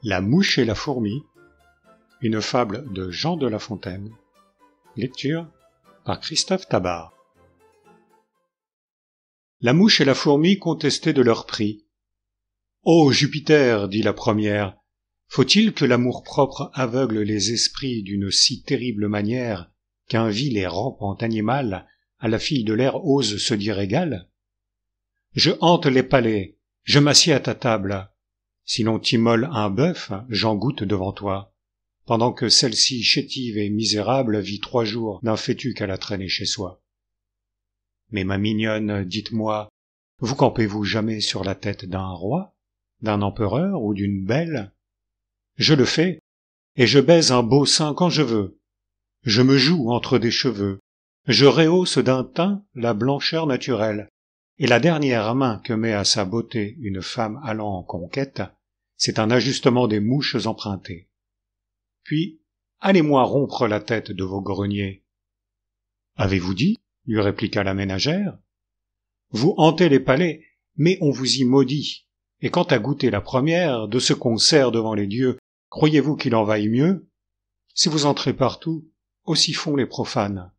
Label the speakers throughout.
Speaker 1: La mouche et la fourmi, une fable de Jean de La Fontaine, lecture par Christophe Tabar. La mouche et la fourmi contestaient de leur prix. « Ô Jupiter, dit la première, faut-il que l'amour-propre aveugle les esprits d'une si terrible manière qu'un vil et rampant animal à la fille de l'air ose se dire égal? Je hante les palais, je m'assieds à ta table. Si l'on t'immole un bœuf, j'en goûte devant toi, pendant que celle-ci chétive et misérable vit 3 jours d'un fétu qu'elle a traîné chez soi. Mais ma mignonne, dites-moi, vous campez-vous jamais sur la tête d'un roi, d'un empereur ou d'une belle? Je le fais, et je baise un beau sein quand je veux. Je me joue entre des cheveux, je rehausse d'un teint la blancheur naturelle, et la dernière main que met à sa beauté une femme allant en conquête, c'est un ajustement des mouches empruntées. Puis, allez-moi rompre la tête de vos greniers. Avez-vous dit? Lui répliqua la ménagère. Vous hantez les palais, mais on vous y maudit. Et quant à goûter la première de ce qu'on sert devant les dieux, croyez-vous qu'il en vaille mieux? Si vous entrez partout, aussi font les profanes.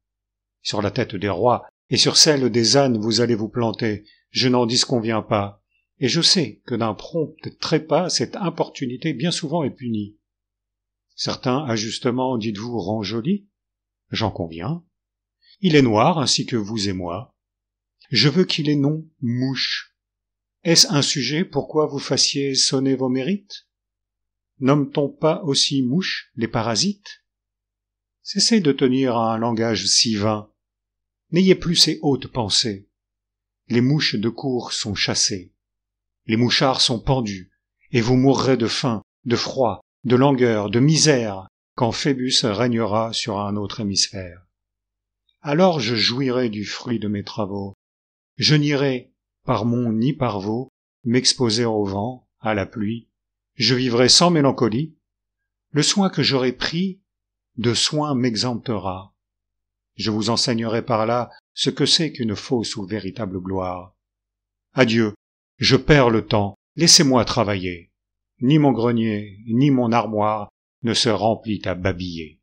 Speaker 1: Sur la tête des rois et sur celle des ânes vous allez vous planter, je n'en disconviens pas, et je sais que d'un prompt trépas cette importunité bien souvent est punie. Certains ajustements, dites-vous, rend joli? J'en conviens. Il est noir ainsi que vous et moi. Je veux qu'il ait nom mouche. Est-ce un sujet pourquoi vous fassiez sonner vos mérites? Nomme-t-on pas aussi mouche les parasites? Cessez de tenir un langage si vain. N'ayez plus ces hautes pensées. Les mouches de cour sont chassées. Les mouchards sont pendus, et vous mourrez de faim, de froid, de langueur, de misère, quand Phébus régnera sur un autre hémisphère. Alors je jouirai du fruit de mes travaux. Je n'irai, par mon ni par vos, m'exposer au vent, à la pluie. Je vivrai sans mélancolie. Le soin que j'aurai pris, de soin m'exemptera. Je vous enseignerai par là ce que c'est qu'une fausse ou véritable gloire. Adieu, je perds le temps, laissez-moi travailler. Ni mon grenier, ni mon armoire ne se remplit à babiller.